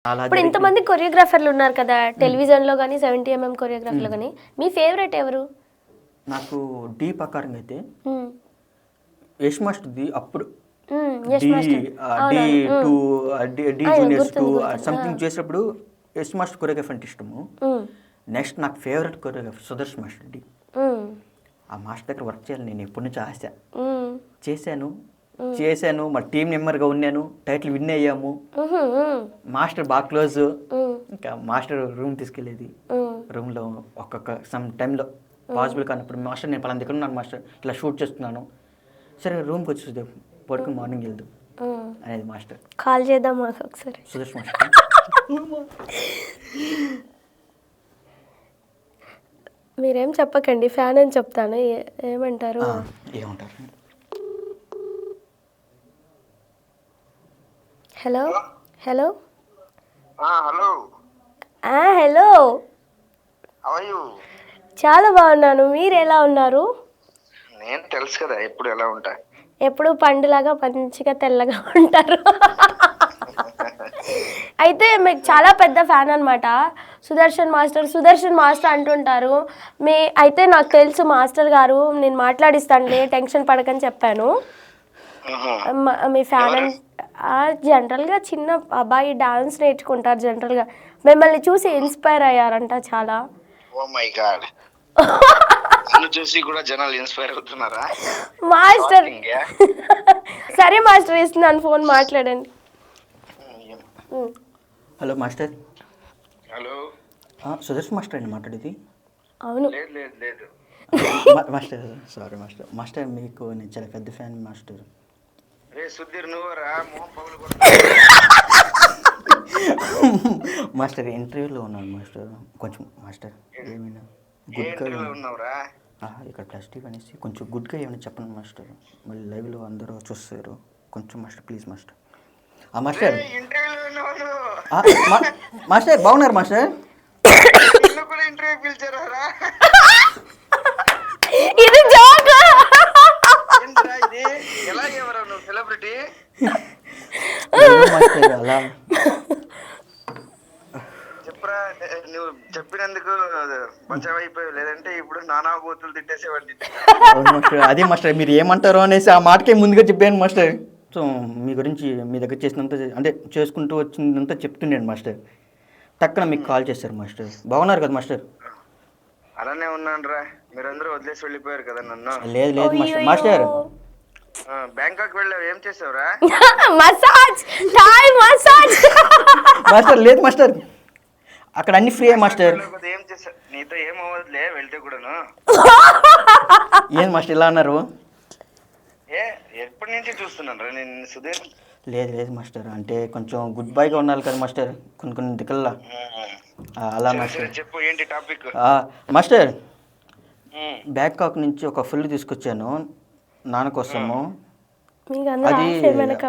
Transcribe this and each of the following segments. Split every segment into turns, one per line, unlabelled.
అలా
ఇప్పుడు ఇంతమంది కొరియోగ్రాఫర్లు ఉన్నారు కదా టెలివిజన్లో కానీ 70mm కొరియోగ్రాఫర్లో కానీ మీ ఫేవరెట్ ఎవరు?
నాకు డీ ప్రకారంగా అయితే యష్ మాస్టర్ది అప్పుడు
Yash
Dhee
master
Dhee two Dhee juniors two
గుర్తుంది.
సంథింగ్ చేసినప్పుడు యష్ మాస్టర్ కొరియోగ్రాఫర్ అంటే ఇష్టము. నెక్స్ట్ నాకు favourite choreographer Sudarshan master Dhee. ఆ మాస్టర్ దగ్గర వర్క్ చేయాలి నేను ఎప్పటి నుంచి ఆశ. చేశాను మా టీం మెంబర్గా ఉన్నాను, టైటిల్ విన్ అయ్యాము. మాస్టర్ బాగా క్లోజ్. ఇంకా మాస్టర్ రూమ్ తీసుకెళ్ళేది, రూమ్లో ఒక్కొక్క సమ్ టైంలో పాసిబుల్ కానప్పుడు మాస్టర్ నేను పలానా దగ్గర ఉన్నాను మాస్టర్, ఇలా షూట్ చేస్తున్నాను, సరే రూమ్కి వచ్చి పడుకుని మార్నింగ్ వెళ్దు అనేది మాస్టర్.
కాల్ చేద్దాం మాకు ఒకసారి
సుదర్శన్ మాస్టర్.
మీరేం చెప్పకండి, ఫ్యాన్ అని చెప్తాను. ఏమంటారు?
ఏమంటారు?
హలో హలో
హలో
హలో, చాలా బాగున్నాను. మీరు ఎలా ఉన్నారు?
నేను తెలుసు కదా ఎప్పుడు ఎలా ఉంటా.
ఎప్పుడు పండులాగా మంచిగా తెల్లగా ఉంటారు. అయితే మీకు చాలా పెద్ద ఫ్యాన్ అనమాట సుదర్శన్ మాస్టర్ అంటుంటారు. అయితే నాకు తెలుసు మాస్టర్ గారు, నేను మాట్లాడిస్తానులే టెన్షన్ పడకని చెప్పాను. మీ ఫ్యాన్ జనరల్గా చిన్న అబ్బాయి డాన్స్ నేర్చుకుంటారు, జనరల్గా మిమ్మల్ని చూసి ఇన్స్పైర్ అయ్యారంట చాలా.
ఓ మై గాడ్, చూసి కూడా జనాలు ఇన్స్పైర్ అవుతున్నారా
మాస్టర్? సరే మాస్టర్, ఇస్తున్నాను ఫోన్, మాట్లాడండి.
Hello master.
Hello,
Sudarshan master అండి మాట్లాడేది?
అవును.
లేదు
మాస్టర్ సారీ మాస్టర్. మాస్టర్ మీకు నేను చాలా పెద్ద ఫ్యాన్ మాస్టర్.
రే సుధీర్, నువ్వురా మోహన్ పగులు
మాస్టర్ ఇంటర్వ్యూలో ఉన్నాను మాస్టర్. కొంచెం మాస్టర్ ఏమైనా గుడ్గా
ఉన్నావురా?
ఇక్కడ ప్లస్ టీ అనేసి కొంచెం గుడ్గా ఏమైనా చెప్పండి మాస్టర్, మళ్ళీ లైవ్లో అందరూ చూస్తారు. కొంచెం master please master. Master master బాగున్నారు మాస్టర్?
ఇంటర్వ్యూ పిలిచారా?
ఇది జోక్.
ఇది ఎలాగేవరా నువ్వు సెలబ్రిటీ?
అలా
చెప్పరా, నువ్వు చెప్పినందుకు బచావ్ అయిపోయావు, లేదంటే ఇప్పుడు నానా బూతులు తిట్టేసేవాడి.
అదే మాస్టర్ మీరు ఏమంటారో అనేసి ఆ మాటకే ముందుగా చెప్పాను మాస్టర్. సో మీ గురించి మీ దగ్గర చేసినంత అంటే చేసుకుంటూ వచ్చిందంతా చెప్తుండేను మాస్టర్. టక్కున మీకు కాల్ చేశారు మాస్టర్. బాగున్నారు కదా మాస్టర్?
అలానే ఉన్నాను రా, మీరందరూ వదిలేసి వెళ్ళిపోయారు కదా నన్ను.
లేదు మాస్టర్. మాస్టర్
బ్యాంకాక్ వెళ్ళావు, ఏం చేసావురా?
Massage, Thai massage.
మాస్టర్ లేదు మాస్టర్, అక్కడ అన్ని ఫ్రీ మాస్టర్.
ఏం చేసా? నీతో ఏం అవ్వదులే వెళ్తే కూడాను.
ఏం మాస్టర్ ఇలా అన్నారు?
ఎప్పటి నుంచి చూస్తున్నాను రా నేను సుధీర్.
లేదు మాస్టర్, అంటే కొంచెం గుడ్ బైగా ఉండాలి కదా మాస్టర్, కొన్ని దిక్కుల్లా అలా మాస్టర్.
చెప్పు, ఏంటి టాపిక్?
మాస్టర్ బ్యాంకాక్ నుంచి ఒక ఫుల్ తీసుకొచ్చాను నాన్న కోసము. అది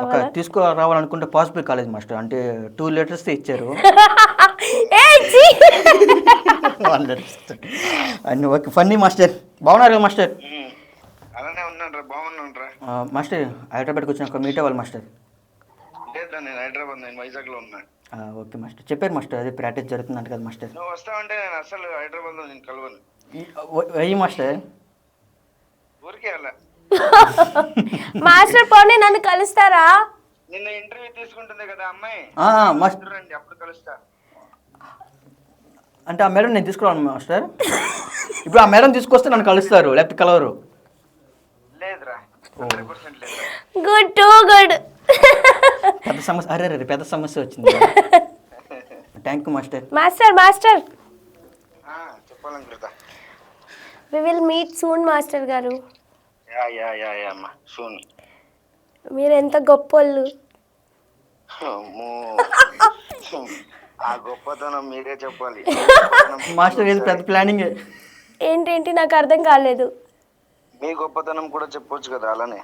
ఒక తీసుకురావాలనుకుంటే పాసిబుల్ కాలేదు మాస్టర్, అంటే 2 లీటర్స్ ఇచ్చారు. అన్ని ఓకే ఫన్నీ మాస్టర్. బాగున్నారు కదా మాస్టర్?
అలానే ఉన్నాను రా, బాగున్నాను రా.
మాస్టర్ హైదరాబాద్కి వచ్చినాక మీట్ అవ్వాలి మాస్టర్.
లేదా నేను హైదరాబాద్, నేను వైజాగ్లో ఉన్నా.
ఓకే మాస్టర్, చెప్పారు మాస్టర్ అదే ప్రాక్టీస్ జరుగుతుందంట కదా మాస్టర్.
నువ్వు వస్తావంటే నేను అసలు హైదరాబాద్లో నేను కలవను.
అయ్యి మాస్టర్
ఊరికే అలా.
మాస్టర్ పోనీ నన్ను కలుస్తారా?
నిన్న ఇంటర్వ్యూ తీసుకుంటుంది కదా అమ్మాయి, రండి అప్పుడు కలుస్తా.
అంటే ఆ మేడం నేను తీసుకురాను మాస్టర్? ఇప్పుడు ఆ మేడం తీసుకొస్తే నన్ను కలుస్తారు, లేకపోతే కలవరు?
లేదురా, 100% లేదు.
Good to good.
పెద్ద సమస్య, అరే పెద్ద సమస్య వచ్చింది. Thank you master.
మాస్టర్
చెప్పాలనుకుంటా.
We will meet soon master గారు.
యా అమ్మా, సూన్.
మీరు ఎంత గొప్పోళ్ళు.
ఆ గొప్పతనం మీరే చెప్పాలి
మాస్టర్. ఇది పెద్ద ప్లానింగ్.
ఏంటి నాకు అర్థం కాలేదు.
మీ గొప్పతనం కూడా చెప్పొచ్చు కదా అలానే.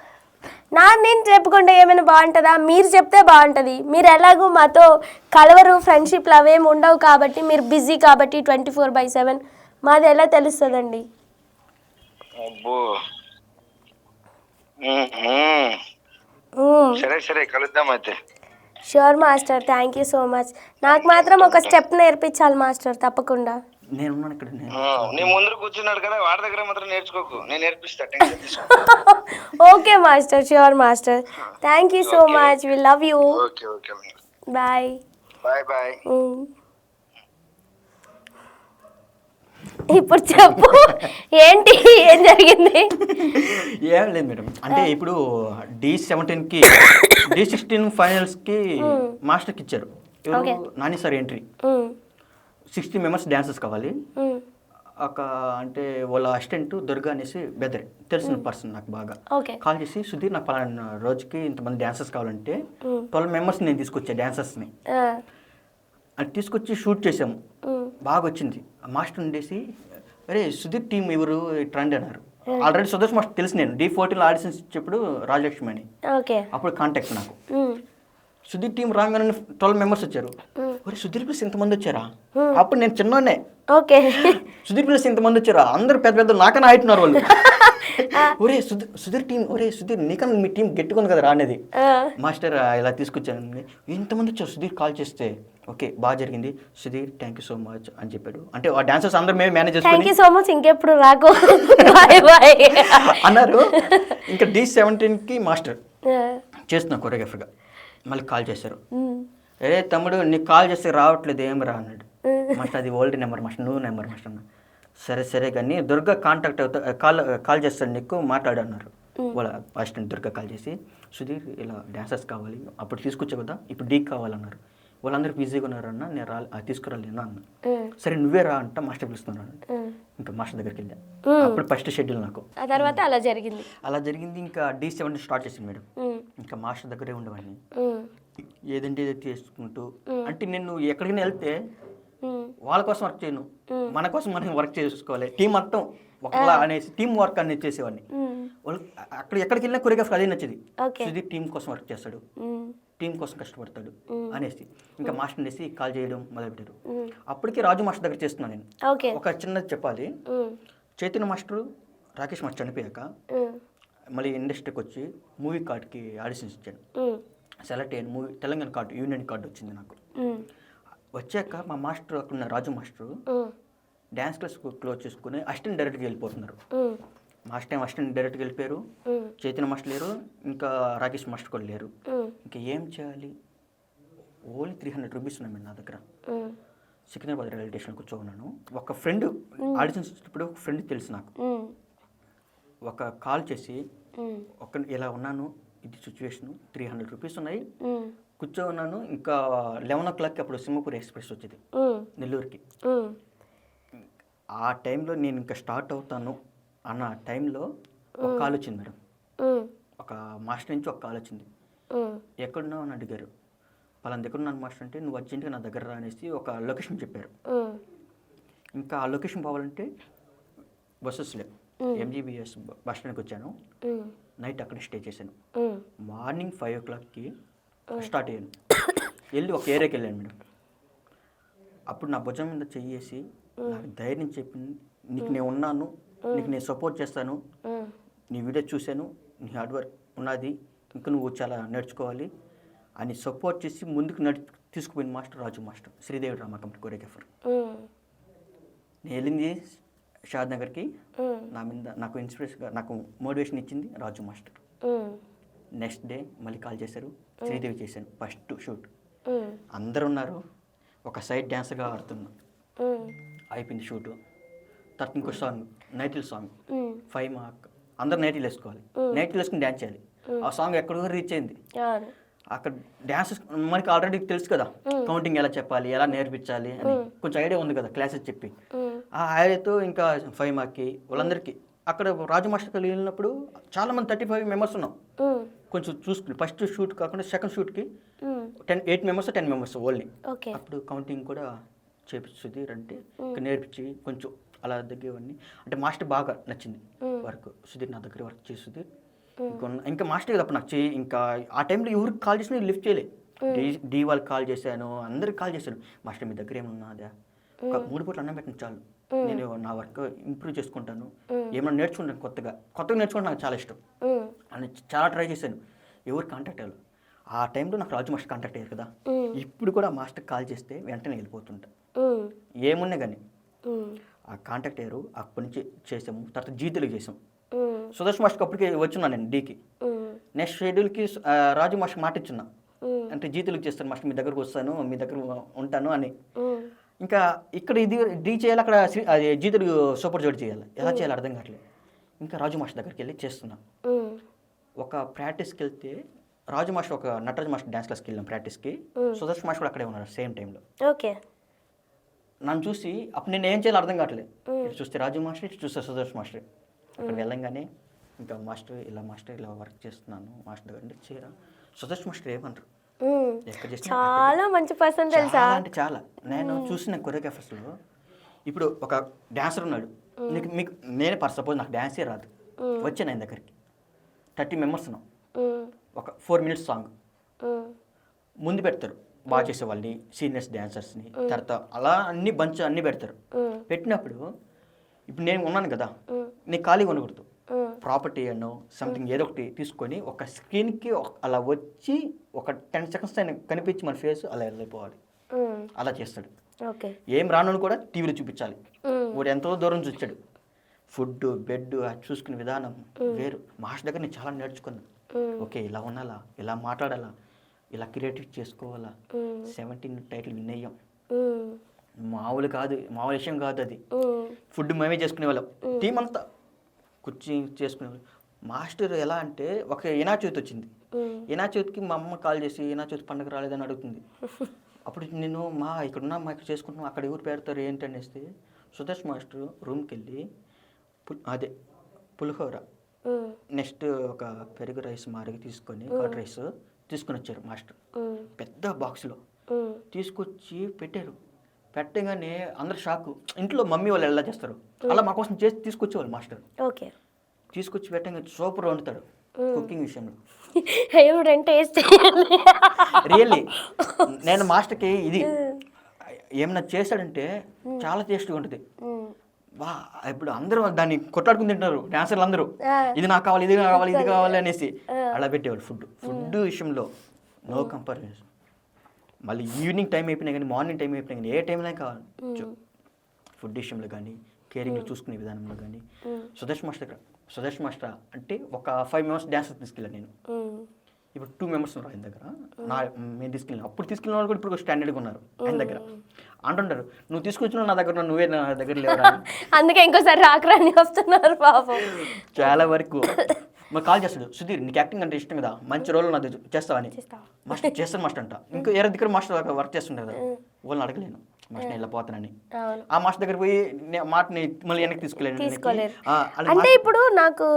నేను చెప్పుకుంటే ఏమైనా బాగుంటుందా? మీరు చెప్తే బాగుంటుంది. మీరు ఎలాగో మాతో కలవరు, ఫ్రెండ్షిప్లు అవేమి ఉండవు కాబట్టి, మీరు బిజీ కాబట్టి 24/7. మాది ఎలా తెలుస్తుందండి?
అబ్బో, సరే కలుద్దాం అయితే.
Sure master, thank you so much. నాకు మాత్రం ఒక స్టెప్ నేర్పించాలి మాస్టర్, తప్పకుండా.
నేను ఉన్నాను ఇక్కడ. నేను
నీ ముందు కూర్చున్నాడు కదా, వాడి దగ్గర మాత్రం నేర్చుకోకు, నేను నేర్పిస్తా, టెన్షన్ తీసుకో.
Okay master, sure master. Thank you so much, we love you.
Okay okay,
bye
bye bye.
ఇప్పుడు చెప్పు, ఏంటి, ఏం జరిగింది?
ఏం లేదు మేడం, అంటే ఇప్పుడు D17కి D16 ఫైనల్స్కి మాస్టర్కి ఇచ్చారు. ఎవరు? Nani sir entry. 60 members dancers కావాలి. ఒక అంటే వాళ్ళ అసిస్టెంట్ దుర్గా అనేసి బెదరే తెలిసిన పర్సన్ నాకు బాగా కాల్ చేసి, సుధీర్ నాకు పలానా రోజుకి ఇంతమంది డాన్సర్స్ కావాలంటే 12 మెంబర్స్ నేను తీసుకొచ్చా డాన్సర్స్ని. అది తీసుకొచ్చి షూట్ చేసాము, బాగా వచ్చింది. మాస్టర్ ఉండేసి, అరే సుధీర్ టీం ఎవరు ట్రెండ్ అన్నారు. ఆల్రెడీ సుదర్శన్ మాస్టర్ తెలుసు, నేను D14 ఆడిషన్స్ ఇచ్చేప్పుడు రాజలక్ష్మి అని అప్పుడు కాంటాక్ట్ నాకు. సుధీర్ టీం రాగానే 12 మెంబర్స్ వచ్చారు. ఒరే సుధీర్ ప్లస్ ఇంతమంది వచ్చారా? అప్పుడు నేను చిన్నోనే. సుధీర్ ప్లస్ ఇంతమంది వచ్చారా? అందరూ పెద్ద పెద్ద నాకన్నా ఆడుతున్నారు వాళ్ళు. ఒరే సుధీర్ టీం, ఒరే సుధీర్ నీకన్నా మీ టీం గట్టిగా ఉంది కదా రా అనేది. మాస్టర్ ఇలా తీసుకొచ్చాను, ఇంతమంది వచ్చారు. సుధీర్ కాల్ చేస్తే ఓకే బాగా జరిగింది Sudheer, thank you so much అని చెప్పాడు. అంటే ఆ డాన్సర్స్ అందరూ మేము మేనేజ్ చేసుకుని
ఇంకెప్పుడు రాకు
అన్నారు. ఇంకా D17కి మాస్టర్ చేస్తున్నా కొరియోగ్రఫర్గా. మళ్ళీ కాల్ చేశారు, అరే తమ్ముడు నీకు కాల్ చేస్తే రావట్లేదు ఏం రా అన్నాడు. మాస్టర్ అది ఓల్డ్ నెంబర్ మాస్టర్, నువ్వు నెంబర్ మాస్టర్ అన్న. సరే కానీ దుర్గా కాంటాక్ట్ అవుతా కాల్ చేస్తాడు నీకు మాట్లాడు అన్నారు. వాళ్ళ అసిస్టెంట్ దుర్గా కాల్ చేసి, సుధీర్ ఇలా డాన్సర్స్ కావాలి, అప్పుడు తీసుకొచ్చా కదా ఇప్పుడు డీకి కావాలన్నారు. వాళ్ళందరూ బిజీగా ఉన్నారన్న, నేను తీసుకురాలేనా అన్న. సరే నువ్వే రా అంట, మాస్టర్ పిలుస్తున్నాను. ఇంకా మాస్టర్ దగ్గరికి వెళ్ళా. అప్పుడు ఫస్ట్ షెడ్యూల్ నాకు.
ఆ తర్వాత అలా జరిగింది.
ఇంకా D17 స్టార్ట్ చేసింది మేడం. ఇంకా మాస్టర్ దగ్గరే ఉండేవాడిని, ఏదంటే ఏదో చేసుకుంటూ. అంటే నేను ఎక్కడికైనా వెళ్తే వాళ్ళ కోసం వర్క్ చేయను, మన కోసం మనం వర్క్ చేసుకోవాలి. టీం మొత్తం ఒకలా అనేసి టీం వర్క్ అనేది చేసేవాడిని. వాళ్ళు అక్కడ ఎక్కడికి వెళ్ళినా కొరియోగ్రాఫర్ అదే నచ్చేది. సుధీర్ టీం కోసం వర్క్ చేస్తాడు, టీం కోసం కష్టపడతాడు అనేసి. ఇంకా మాస్టర్ అనేసి కాల్ చేయడం మొదలుపెట్టారు. అప్పటికి రాజు మాస్టర్ దగ్గర చేస్తున్నాను నేను. ఒక చిన్నది చెప్పాలి, చైతన్య మాస్టర్ రాకేష్ మాస్టర్ చనిపోయాక మళ్ళీ ఇండస్ట్రీకి వచ్చి మూవీ కార్డ్కి ఆడిషన్స్ ఇచ్చాను. సెలెక్ట్ అయ్యాను. Movie Telangana card, union card వచ్చింది నాకు. వచ్చాక మా మాస్టర్ అక్కడ ఉన్న రాజు మాస్టర్ డ్యాన్స్ క్లాస్ క్లోజ్ చేసుకుని అసిస్టెంట్ డైరెక్ట్గా వెళ్ళిపోతున్నారు. మాస్టర్ అసిస్టెంట్ డైరెక్ట్గా వెళ్ళిపోయారు. చైతన్య మాస్టర్ లేరు, ఇంకా రాకేష్ మాస్టర్ కూడా లేరు. ఇంకా ఏం చేయాలి? ఓన్లీ 300 రూపీస్ ఉన్నాయి నా దగ్గర. సికింద్రాబాద్ రైల్వే స్టేషన్ కూర్చోన్నాను. ఒక ఫ్రెండ్ ఆడిషన్స్ ఇప్పుడు ఒక ఫ్రెండ్ తెలుసు నాకు. ఒక కాల్ చేసి, ఇలా ఉన్నాను, ఇది సిచ్యువేషన్, 300 రూపీస్ ఉన్నాయి, కూర్చో ఉన్నాను. ఇంకా 11 o'clock అప్పుడు సింహపూర్ ఎక్స్ప్రెస్ వచ్చేది నెల్లూరుకి. ఆ టైంలో నేను ఇంకా స్టార్ట్ అవుతాను అన్న టైంలో ఒక కాల్ వచ్చింది మేడం. ఒక మాస్టర్ నుంచి ఒక కాల్ వచ్చింది. ఎక్కడున్నావు అని అడిగారు. పలానా దగ్గర ఉన్నాను మాస్టర్ అంటే, నువ్వు అర్జెంట్గా నా దగ్గర రా అనేసి ఒక లొకేషన్ చెప్పారు. ఇంకా ఆ లొకేషన్ పోవాలంటే బస్సెస్ లేవు. MGBS బస్ స్టాండ్కి వచ్చాను. నైట్ అక్కడే స్టే చేశాను. మార్నింగ్ 5 o'clockకి స్టార్ట్ అయ్యాను. వెళ్ళి ఒక ఏరియాకి వెళ్ళాను మేడం. అప్పుడు నా భుజం మీద చెయ్యేసి నాకు ధైర్యం చెప్పింది, నీకు నేను ఉన్నాను, నీకు నేను సపోర్ట్ చేస్తాను, నీ వీడియో చూశాను, నీ హార్డ్ వర్క్ ఉన్నది, ఇంకా నువ్వు చాలా నేర్చుకోవాలి అని సపోర్ట్ చేసి ముందుకు తీసుకుపోయిన master Raju master, Sridevi drama company choreographer. నేను వెళ్ళింది షాద్ నగర్కి. నా మీద నాకు ఇన్స్పిరేషన్గా నాకు మోటివేషన్ ఇచ్చింది రాజు మాస్టర్. నెక్స్ట్ డే మళ్ళీ కాల్ చేశారు, శ్రీదేవి చేశాను ఫస్ట్ షూట్. అందరు ఉన్నారు, ఒక సైడ్ డ్యాన్సర్గా ఆడుతున్నా. అయిపోయింది షూటు. తర్వాత ఇంకో సాంగ్, నైటిల్ సాంగ్, 5 mark. అందరు నైటిల్ వేసుకోవాలి, నైటిల్ వేసుకుని డ్యాన్స్ చేయాలి. ఆ సాంగ్ ఎక్కడికో రీచ్ అయింది. అక్కడ డ్యాన్సెస్ మనకి ఆల్రెడీ తెలుసు కదా, కౌంటింగ్ ఎలా చెప్పాలి, ఎలా నేర్పించాలి అని కొంచెం ఐడియా ఉంది కదా క్లాసెస్ చెప్పి. ఆ ఐడియాతో ఇంకా 5 markకి వాళ్ళందరికీ అక్కడ రాజు మాస్టర్కి వెళ్ళినప్పుడు చాలామంది 35 members ఉన్నాం. కొంచెం చూసుకుని ఫస్ట్ షూట్ కాకుండా సెకండ్ షూట్కి 8 members 10 members ఓన్లీ. అప్పుడు కౌంటింగ్ కూడా చేపిస్తుంది అంటే నేర్పించి కొంచెం అలా దగ్గరవన్నీ. అంటే మాస్టర్ బాగా నచ్చింది వర్క్. సుధీర్ నా దగ్గర వర్క్ చేస్తుంది. ఇంకా మాస్టర్ కదా నాకు చేయి. ఇంకా ఆ టైంలో ఎవరికి కాల్ చేసినా లిఫ్ట్ చేయలే. డి వాళ్ళకి కాల్ చేశాను, అందరికి కాల్ చేశాను. మాస్టర్ మీ దగ్గర ఏమన్నాదా, ఒక 3 పూటలు అన్నం పెట్టిన చాలు, నేను నా వర్క్ ఇంప్రూవ్ చేసుకుంటాను, ఏమన్నా నేర్చుకుంటాను, కొత్తగా నేర్చుకుంటే నాకు చాలా ఇష్టం అని చాలా ట్రై చేశాను. ఎవరు కాంటాక్ట్ అవ్వాలి. ఆ టైంలో నాకు రాజు మాస్టర్ కాంటాక్ట్ అయ్యారు కదా, ఇప్పుడు కూడా మాస్టర్ కాల్ చేస్తే వెంటనే వెళ్ళిపోతుంటా. ఏమున్నా కానీ ఆ కాంటాక్ట్ అయ్యారు, అప్పటి నుంచి చేసాము. తర్వాత జీతులకు చేసాం. సుదర్శన్ మాస్టర్కి అప్పటికే వచ్చున్నాను నేను డీకి. నెక్స్ట్ షెడ్యూల్కి రాజు మాస్టర్ మాట ఇచ్చున్నా, అంటే జీతులకు చేస్తాను మాస్టర్, మీ దగ్గరకు వస్తాను, మీ దగ్గర ఉంటాను అని. ఇంకా ఇక్కడ ఇది డీ చేయాలి, అక్కడ అది జీతులు సూపర్ జోడి చేయాలి, ఎలా చేయాలి అర్థం కావట్లేదు. ఇంకా రాజు మాస్టర్ దగ్గరికి వెళ్ళి చేస్తున్నాను. ఒక ప్రాక్టీస్కి వెళ్తే రాజు మాస్టర్ ఒక నటరాజు మాస్టర్ డ్యాన్స్ క్లాస్కి వెళ్ళాం ప్రాక్టీస్కి, సుదర్శన్ మాస్టర్ కూడా అక్కడే ఉన్నారు సేమ్ టైంలో.
ఓకే.
నన్ను చూసి అప్పుడు నేను ఏం చేయాలో అర్థం కావట్లేదు. ఇటు చూస్తే రాజు మాస్టర్, ఇటు చూస్తే సుదర్శన్ మాస్టర్. అక్కడ వెళ్ళంగానే ఇంకా మాస్టర్ ఇలా వర్క్ చేస్తున్నాను మాస్టర్ దగ్గర అంటే చీర సుదర్శన్ మాస్టర్ ఏమన్నారు, ఎక్కడ చేసిన
చాలా మంచి పర్సన్ తెలుసా
అంటే చాలా. నేను చూసిన కొరియోగ్రాఫర్స్లో ఇప్పుడు ఒక డాన్సర్ ఉన్నాడు, మీకు నేనే సపోజ్ నాకు డ్యాన్సే రాదు, వచ్చాను ఆయన దగ్గరికి 30 మెంబర్స్ ఉన్నాం, ఒక 4 minutes సాంగ్ ముందు పెడతారు, బాగా చేసే వాళ్ళని, సీనియర్స్ డాన్సర్స్ని, తర్వాత అలా అన్ని బంచ్ అన్ని పెడతారు. పెట్టినప్పుడు ఇప్పుడు నేను ఉన్నాను కదా, నేను ఖాళీగా ఉండకూడదు, ప్రాపర్టీ అనో సంథింగ్ ఏదో ఒకటి తీసుకొని ఒక స్క్రీన్కి అలా వచ్చి ఒక 10 seconds ఆయన కనిపించి మన ఫేస్ అలా వెళ్ళిపోవాలి, అలా చేస్తాడు. ఏం రాను కూడా టీవీలో చూపించాలి. వాడు ఎంతో దూరం చూస్తాడు. ఫుడ్ బెడ్ చూసుకునే విధానం వేరు. మాస్టర్ దగ్గర నేను చాలా నేర్చుకున్నాను. ఓకే, ఇలా ఉండాలా, ఇలా మాట్లాడాలా, ఇలా క్రియేటివ్ చేసుకోవాలా. 17 టైటిల్ విన్ అయ్యాం. మామూలు కాదు, మామూలు విషయం కాదు అది. ఫుడ్ మేమే చేసుకునే వాళ్ళం, టీం అంతా కూర్చి చేసుకునేవాళ్ళం. మాస్టర్ ఎలా అంటే ఒక వినాయక వచ్చింది, వినాయక మా అమ్మ కాల్ చేసి వినాయక పండుగ రాలేదని అడుగుతుంది. అప్పుడు నేను ఇక్కడ ఇక్కడ చేసుకుంటున్నాం, అక్కడ ఎవరు పెడతారు ఏంటి అనేసి సుదర్శన్ మాస్టర్ రూమ్కి వెళ్ళి అదే పులిహోర, నెక్స్ట్ ఒక పెరుగు రైస్ మారిగి తీసుకొని కర్డ్ రైస్ తీసుకొని వచ్చారు మాస్టర్, పెద్ద బాక్స్లో తీసుకొచ్చి పెట్టారు. పెట్టగానే అందరు షాకు. ఇంట్లో మమ్మీ వాళ్ళు ఎలా చేస్తారు అలా మా కోసం చేసి తీసుకొచ్చేవాళ్ళు మాస్టర్. తీసుకొచ్చి పెట్టగా సూపర్ వండుతాడు కుకింగ్ విషయంలో. రియల్లీ నేను మాస్టర్కి ఇది ఏమన్నా చేశాడంటే చాలా టేస్ట్గా ఉంటుంది. వా ఇప్పుడు అందరూ దాన్ని కొట్లాడుకుని తింటారు డాన్సర్లు అందరూ, ఇది నాకు కావాలి, ఇది కావాలి, ఇది కావాలి అనేసి అలా పెట్టేవాళ్ళు. ఫుడ్ విషయంలో నో కంపారిజన్. మళ్ళీ ఈవినింగ్ టైం అయిపోయినా కానీ, మార్నింగ్ టైం అయిపోయినా కానీ, ఏ టైంలో కావాలి ఫుడ్ విషయంలో కానీ, కేరింగ్లో చూసుకునే విధానంలో కానీ. సుదర్శన్ మాస్టర్ అంటే ఒక 5 members డాన్సర్ తీసుకెళ్ళాను నేను. ఇప్పుడు 2 members ఉన్నారు ఆయన దగ్గర. మేము తీసుకెళ్ళాను. అప్పుడు తీసుకెళ్ళిన వాళ్ళు కూడా ఇప్పుడు స్టాండర్డ్గా ఉన్నారు ఆయన దగ్గర. అంటుంటారు, నువ్వు తీసుకొచ్చిన నా దగ్గర, నువ్వే నా దగ్గర లేవరా, అందుకే
ఇంకోసారి రాకరాని వస్తున్నారు పాపం.
చాలా వరకు మాకు కాల్ చేస్తాడు, సుధీర్ నీకు యాక్టింగ్ అంటే ఇష్టం కదా, మంచి రోల్ నాది చేస్తావని. మాస్టర్ చేస్తాను మాస్టర్ అంట. ఇంకా వేరే దగ్గర మాస్టర్ వర్క్ చేస్తుంటారు కదా, వాళ్ళని అడగలేను మాస్టర్ ఇలా పోతానని. ఆ మాస్టర్ దగ్గర పోయి మాటని మళ్ళీ వెనక్కి తీసుకోలేను.
అంటే ఇప్పుడు నాకు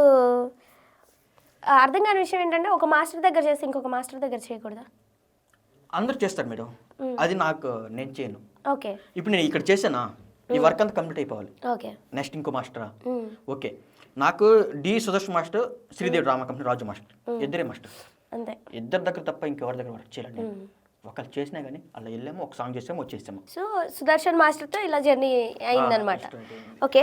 అర్థం కాని విషయం ఏంటంటే, ఒక మాస్టర్ దగ్గర చేసి ఇంకొక మాస్టర్ దగ్గర చేయకూడదా?
అందరూ చేస్తారు మేడం, అది నాకు నేను చేయను.
ఓకే,
ఇప్పుడు నేను ఇక్కడ చేసానా, ఈ వర్క్ అంతా కంప్లీట్ అయిపోవాలి.
ఓకే,
నెక్స్ట్ ఇంకో మాస్టరా. ఓకే, నాకు Sudarshan master, Sridevi drama company Raju master, ఇద్దరే మాస్టర్.
అంతే,
ఇద్దరు దగ్గర తప్ప ఇంకెవరి దగ్గర వర్క్ చేయాలండి. ఒకళ్ళు చేసినా కానీ అలా వెళ్ళాము, ఒక సాంగ్ చేసాము, వచ్చేసాము.
సో సుదర్శన్ మాస్టర్తో ఇలా జర్నీ అయిందనమాట. ఓకే,